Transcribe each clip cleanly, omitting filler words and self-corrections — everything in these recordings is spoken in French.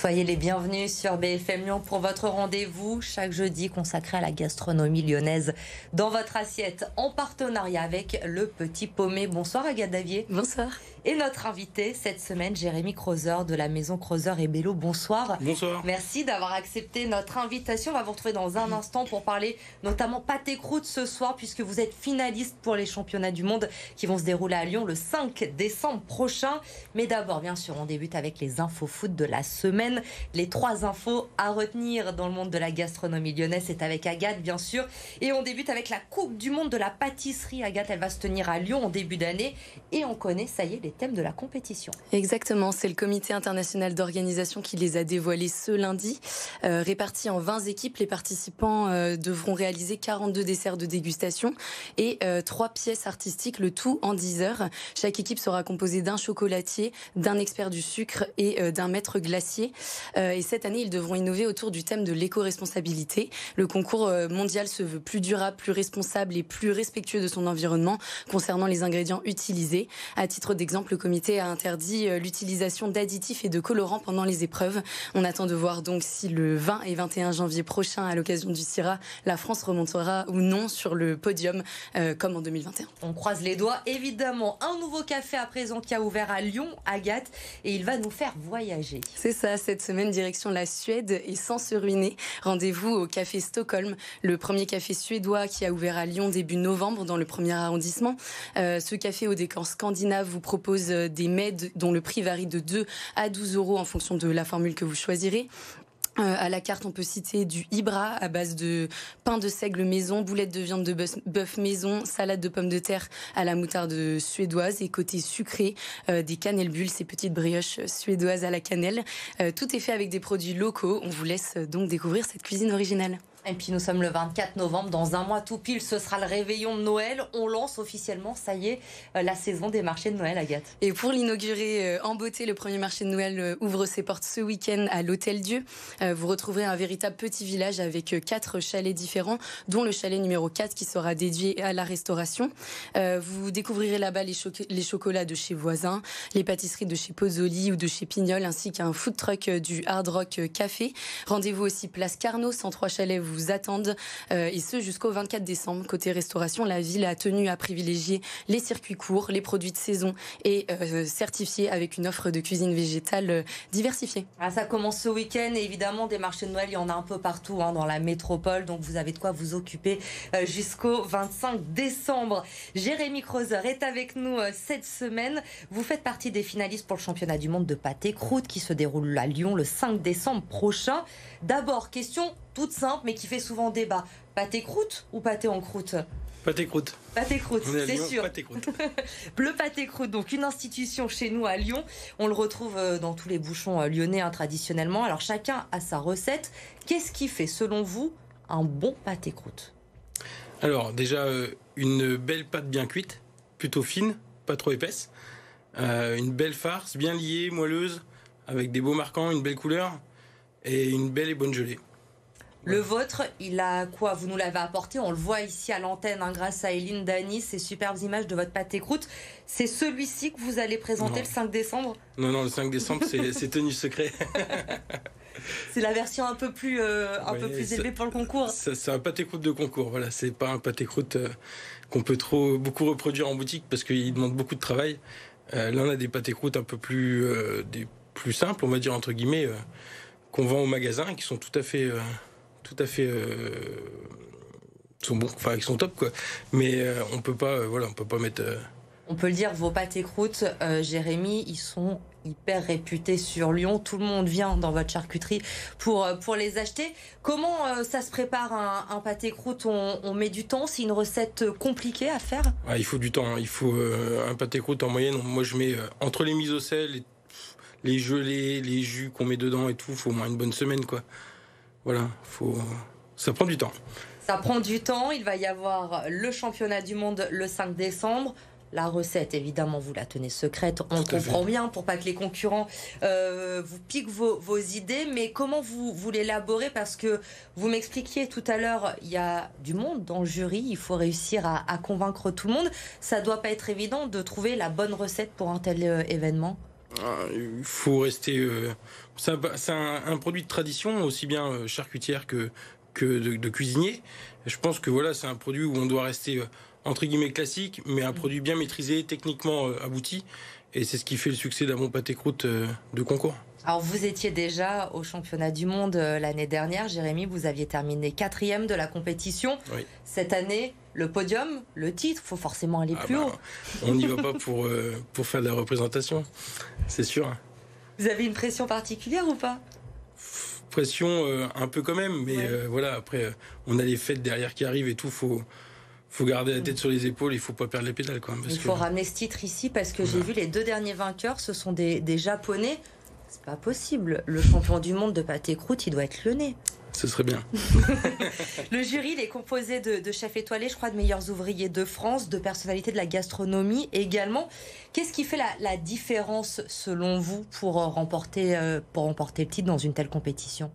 Soyez les bienvenus sur BFM Lyon pour votre rendez-vous chaque jeudi consacré à la gastronomie lyonnaise dans votre assiette en partenariat avec Le Petit Paumé. Bonsoir Agathe Davier. Bonsoir. Et notre invité cette semaine, Jérémy Crozer de la maison Crozer et Bello. Bonsoir. Bonsoir. Merci d'avoir accepté notre invitation. On va vous retrouver dans un instant pour parler notamment pâté croûte ce soir puisque vous êtes finaliste pour les championnats du monde qui vont se dérouler à Lyon le 5 décembre prochain. Mais d'abord, bien sûr, on débute avec les infos food de la semaine. Les 3 infos à retenir dans le monde de la gastronomie lyonnaise, c'est avec Agathe, bien sûr. Et on débute avec la Coupe du monde de la pâtisserie. Agathe, elle va se tenir à Lyon en début d'année. Et on connaît, ça y est, les thèmes de la compétition. Exactement, c'est le comité international d'organisation qui les a dévoilés ce lundi. Répartis en 20 équipes, les participants devront réaliser 42 desserts de dégustation et 3 pièces artistiques, le tout en 10 heures. Chaque équipe sera composée d'un chocolatier, d'un expert du sucre et d'un maître glacier. Et cette année, ils devront innover autour du thème de l'éco-responsabilité. Le concours mondial se veut plus durable, plus responsable et plus respectueux de son environnement concernant les ingrédients utilisés. À titre d'exemple, le comité a interdit l'utilisation d'additifs et de colorants pendant les épreuves. On attend de voir donc si le 20 et 21 janvier prochain, à l'occasion du CIRA, la France remontera ou non sur le podium comme en 2021. On croise les doigts. Évidemment, un nouveau café à présent qui a ouvert à Lyon, Agathe, et il va nous faire voyager. C'est ça, cette semaine, direction la Suède et sans se ruiner. Rendez-vous au café Stockholm, le premier café suédois qui a ouvert à Lyon début novembre dans le 1er arrondissement. Ce café au décor scandinave vous propose des mets dont le prix varie de 2 à 12 euros en fonction de la formule que vous choisirez. À la carte, on peut citer du Ibra à base de pain de seigle maison, boulettes de viande de bœuf maison, salade de pommes de terre à la moutarde suédoise et côté sucré, des cannelbulles, ces petites brioches suédoises à la cannelle. Tout est fait avec des produits locaux. On vous laisse donc découvrir cette cuisine originale. Et puis nous sommes le 24 novembre, dans un mois tout pile, ce sera le réveillon de Noël. On lance officiellement, ça y est, la saison des marchés de Noël, Agathe. Et pour l'inaugurer en beauté, le premier marché de Noël ouvre ses portes ce week-end à l'Hôtel Dieu. Vous retrouverez un véritable petit village avec 4 chalets différents, dont le chalet numéro 4 qui sera dédié à la restauration. Vous découvrirez là-bas les chocolats de chez Voisin, les pâtisseries de chez Pozzoli ou de chez Pignol, ainsi qu'un food truck du Hard Rock Café. Rendez-vous aussi place Carnot, 103 chalets vous attendent, et ce jusqu'au 24 décembre. Côté restauration, la ville a tenu à privilégier les circuits courts, les produits de saison et certifiés avec une offre de cuisine végétale diversifiée. Ça commence ce week-end et évidemment des marchés de Noël, il y en a un peu partout dans la métropole, donc vous avez de quoi vous occuper jusqu'au 25 décembre. Jérémy Crozer est avec nous cette semaine. Vous faites partie des finalistes pour le championnat du monde de pâté croûte qui se déroule à Lyon le 5 décembre prochain. D'abord, question toute simple mais qui fait souvent débat. Pâté croûte ou pâté en croûte ? Pâté croûte. Pâté croûte, c'est sûr. Pâté croûte. Le pâté croûte, donc une institution chez nous à Lyon. On le retrouve dans tous les bouchons lyonnais traditionnellement. Alors chacun a sa recette. Qu'est-ce qui fait, selon vous, un bon pâté croûte ? Alors déjà, une belle pâte bien cuite, plutôt fine, pas trop épaisse. Une belle farce, bien liée, moelleuse, avec des beaux marquants, une belle couleur et une belle et bonne gelée. Le vôtre, il a quoi ? Vous nous l'avez apporté, on le voit ici à l'antenne grâce à Eline Dany, ces superbes images de votre pâté croûte. C'est celui-ci que vous allez présenter le 5 décembre ? Non, le 5 décembre, c'est tenue secret. C'est la version un peu plus élevée pour le concours. C'est un pâté croûte de concours, voilà. C'est pas un pâté croûte qu'on peut beaucoup reproduire en boutique parce qu'il demande beaucoup de travail. Là, on a des pâtés croûtes un peu plus simples, on va dire entre guillemets, qu'on vend au magasin et qui sont tout à fait sont bons, enfin ils sont top quoi, mais on peut pas mettre on peut le dire, vos pâtés croûtes, Jérémy, ils sont hyper réputés sur Lyon. Tout le monde vient dans votre charcuterie pour les acheter. Comment ça se prépare un pâté croûte ? On met du temps, c'est une recette compliquée à faire ? Il faut du temps, il faut un pâté croûte en moyenne, moi je mets entre les mises au sel, les gelées, les jus qu'on met dedans et tout, il faut au moins une bonne semaine quoi. Voilà, ça prend du temps. Ça prend du temps, il va y avoir le championnat du monde le 5 décembre. La recette, évidemment, vous la tenez secrète, on comprend bien, pour pas que les concurrents vous piquent vos idées. Mais comment vous l'élaborez ? Parce que vous m'expliquiez tout à l'heure, il y a du monde dans le jury, il faut réussir à convaincre tout le monde. Ça doit pas être évident de trouver la bonne recette pour un tel événement ? Il faut rester... c'est un produit de tradition, aussi bien charcutière que de cuisinier. Je pense que voilà, c'est un produit où on doit rester entre guillemets classique, mais un produit bien maîtrisé, techniquement abouti. Et c'est ce qui fait le succès d'un bon pâté croûte de concours. Alors vous étiez déjà au championnat du monde l'année dernière, Jérémy, vous aviez terminé 4e de la compétition. Oui. Cette année, le podium, le titre, il faut forcément aller plus haut. On n'y va pas pour faire de la représentation, c'est sûr. Vous avez une pression particulière ou pas? Pression un peu quand même, mais voilà, après on a les fêtes derrière qui arrivent et tout, faut garder la tête sur les épaules, il faut pas perdre les pédales quand même. Il faut ramener ce titre ici parce que j'ai vu les 2 derniers vainqueurs, ce sont des Japonais. C'est pas possible. Le champion du monde de pâté croûte, il doit être lyonnais. Ce serait bien. Le jury, il est composé de chefs étoilés, je crois, de meilleurs ouvriers de France, de personnalités de la gastronomie également. Qu'est-ce qui fait la différence, selon vous, pour remporter le titre dans une telle compétition?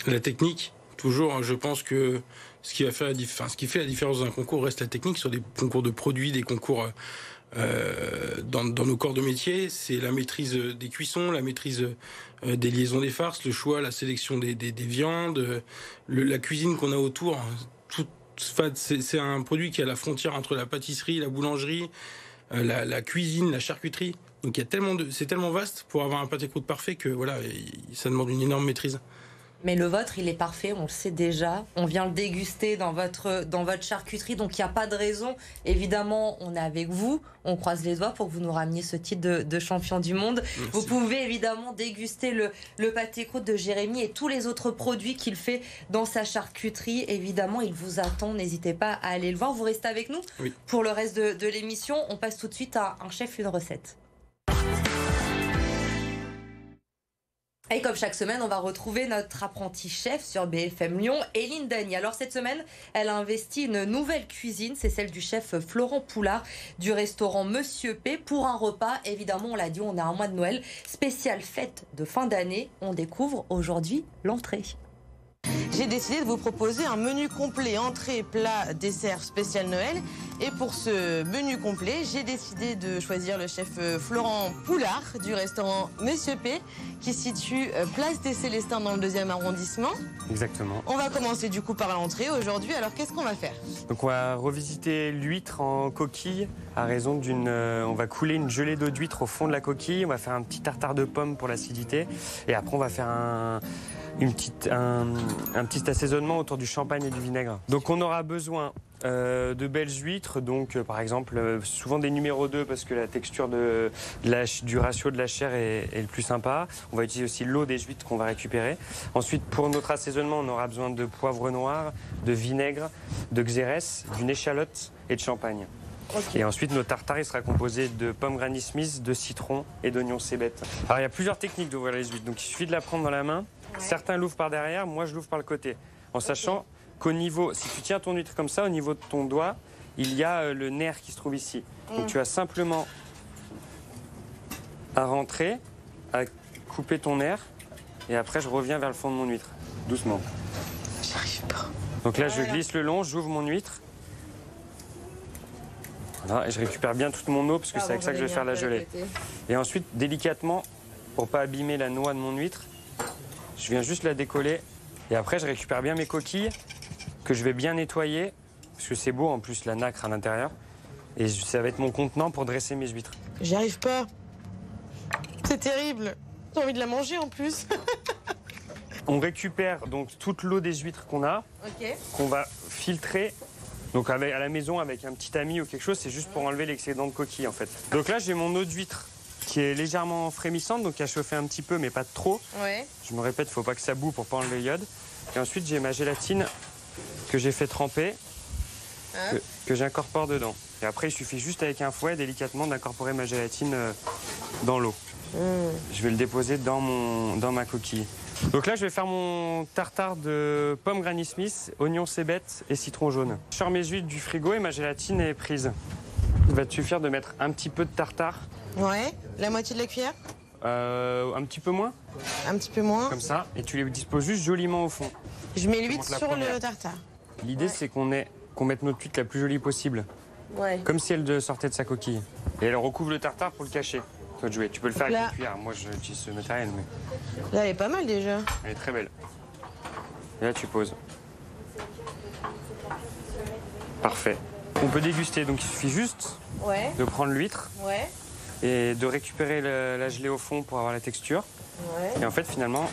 La technique. Toujours, je pense que ce qui fait la différence dans un concours reste la technique. Sur des concours de produits, des concours dans nos corps de métier, c'est la maîtrise des cuissons, la maîtrise des liaisons des farces, le choix, la sélection des viandes, la cuisine qu'on a autour. C'est un produit qui est à la frontière entre la pâtisserie, la boulangerie, la cuisine, la charcuterie. Donc c'est tellement vaste pour avoir un pâté croûte parfait que voilà, ça demande une énorme maîtrise. Mais le vôtre, il est parfait, on le sait déjà. On vient le déguster dans votre charcuterie, donc il n'y a pas de raison. Évidemment, on est avec vous. On croise les doigts pour que vous nous rameniez ce titre de champion du monde. Merci. Vous pouvez évidemment déguster le pâté croûte de Jérémy et tous les autres produits qu'il fait dans sa charcuterie. Évidemment, il vous attend. N'hésitez pas à aller le voir. Vous restez avec nous pour le reste de l'émission. On passe tout de suite à un chef, une recette. Et comme chaque semaine, on va retrouver notre apprenti chef sur BFM Lyon, Éline Dany. Alors cette semaine, elle a investi une nouvelle cuisine, c'est celle du chef Florent Poulard du restaurant Monsieur P pour un repas. Évidemment, on l'a dit, on est à un mois de Noël, spéciale fête de fin d'année. On découvre aujourd'hui l'entrée. J'ai décidé de vous proposer un menu complet, entrée, plat, dessert spécial Noël. Et pour ce menu complet, j'ai décidé de choisir le chef Florent Poulard du restaurant Monsieur P, qui se situe place des Célestins dans le 2e arrondissement. Exactement. On va commencer du coup par l'entrée aujourd'hui. Alors qu'est-ce qu'on va faire? Donc on va revisiter l'huître en coquille à raison on va couler une gelée d'eau d'huître au fond de la coquille. On va faire un petit tartare de pommes pour l'acidité. Et après on va faire un petit assaisonnement autour du champagne et du vinaigre. Donc on aura besoin de belles huîtres, donc par exemple souvent des numéros 2 parce que la texture du ratio de la chair est le plus sympa. On va utiliser aussi l'eau des huîtres qu'on va récupérer. Ensuite pour notre assaisonnement on aura besoin de poivre noir, de vinaigre, de xérès, d'une échalote et de champagne. Okay. Et ensuite, notre tartare il sera composé de pommes Granny Smith, de citron et d'oignons cébettes. Alors, il y a plusieurs techniques d'ouvrir les huîtres. Donc, il suffit de la prendre dans la main. Ouais. Certains l'ouvrent par derrière, moi, je l'ouvre par le côté. En sachant qu'au niveau, si tu tiens ton huître comme ça, au niveau de ton doigt, il y a le nerf qui se trouve ici. Donc, tu as simplement à rentrer, à couper ton nerf. Et après, je reviens vers le fond de mon huître, doucement. J'arrive pas. Donc là, je glisse le long, j'ouvre mon huître. Voilà, et je récupère bien toute mon eau parce que c'est avec ça que je vais faire la gelée. Et ensuite, délicatement, pour pas abîmer la noix de mon huître, je viens juste la décoller. Et après, je récupère bien mes coquilles que je vais bien nettoyer parce que c'est beau en plus la nacre à l'intérieur. Et ça va être mon contenant pour dresser mes huîtres. J'y arrive pas. C'est terrible. J'ai envie de la manger en plus. On récupère donc toute l'eau des huîtres qu'on a, qu'on va filtrer. Donc à la maison avec un petit tamis ou quelque chose, c'est juste pour enlever l'excédent de coquille en fait. Donc là j'ai mon eau d'huître qui est légèrement frémissante, donc qui a chauffé un petit peu mais pas trop. Ouais. Je me répète, faut pas que ça boue pour pas enlever le iode. Et ensuite j'ai ma gélatine que j'ai fait tremper, que j'incorpore dedans. Et après il suffit juste avec un fouet délicatement d'incorporer ma gélatine dans l'eau. Je vais le déposer dans ma coquille. Donc là, je vais faire mon tartare de pommes Granny Smith, oignons cébettes et citron jaune. Je sors mes huîtres du frigo et ma gélatine est prise. Il va te suffire de mettre un petit peu de tartare. Ouais, la moitié de la cuillère un petit peu moins. Un petit peu moins. Comme ça, et tu les disposes juste joliment au fond. Je mets l'huître sur le tartare. L'idée, c'est qu'on mette notre huître la plus jolie possible. Ouais. Comme si elle sortait de sa coquille. Et elle recouvre le tartare pour le cacher. Toi de jouer. Tu peux le faire Là. avec une cuillère. Moi, j'utilise ce matériel, mais Là, elle est pas mal déjà. elle est très belle. Et là, tu poses. Parfait. On peut déguster, donc il suffit juste Ouais, de prendre l'huître ouais, et de récupérer la gelée au fond pour avoir la texture. ouais. Et en fait, finalement,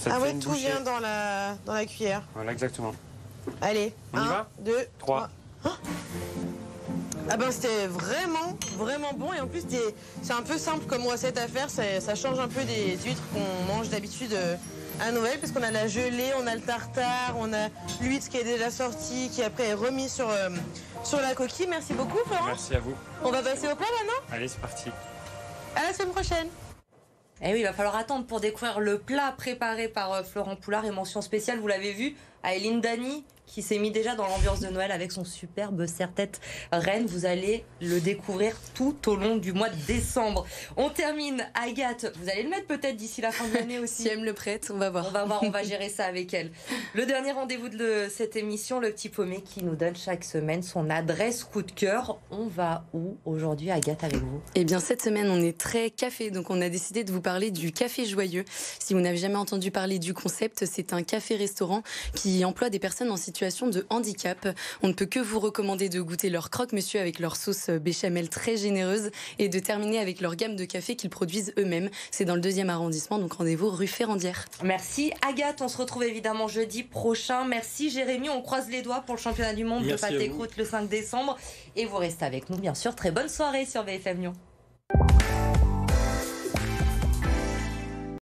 ça te Ah fait ouais, une tout bouchée. vient dans la cuillère. Voilà, exactement. Allez, On y 1, va 2, 3. 3. Ah ben c'était vraiment, vraiment bon. Et en plus, c'est un peu simple comme recette à faire. Ça change un peu des huîtres qu'on mange d'habitude à Noël. Parce qu'on a la gelée, on a le tartare, on a l'huître qui est déjà sortie, qui après est remise sur la coquille. Merci beaucoup, Florent. Merci à vous. On va passer au plat maintenant. Allez, c'est parti. À la semaine prochaine. Eh oui, il va falloir attendre pour découvrir le plat préparé par Florent Poulard et mention spéciale, vous l'avez vu, à Eline Dany, qui s'est mis déjà dans l'ambiance de Noël avec son superbe serre-tête reine. Vous allez le découvrir tout au long du mois de décembre. On termine, Agathe, vous allez le mettre peut-être d'ici la fin de l'année aussi. Si elle me le prête, on va voir. On va gérer ça avec elle. Le dernier rendez-vous de cette émission, le petit paumé qui nous donne chaque semaine son adresse coup de cœur. On va où aujourd'hui, Agathe, avec vous? Eh bien, cette semaine, on est très café, donc on a décidé de vous parler du Café Joyeux. Si vous n'avez jamais entendu parler du concept, c'est un café-restaurant qui emploie des personnes en situation de handicap. On ne peut que vous recommander de goûter leur croque-monsieur avec leur sauce béchamel très généreuse et de terminer avec leur gamme de café qu'ils produisent eux-mêmes. C'est dans le 2e arrondissement, donc rendez-vous rue Ferrandière. Merci Agathe, on se retrouve évidemment jeudi prochain. Merci Jérémy, on croise les doigts pour le championnat du monde de pâté croûte le 5 décembre. Et vous restez avec nous bien sûr. Très bonne soirée sur BFM Lyon.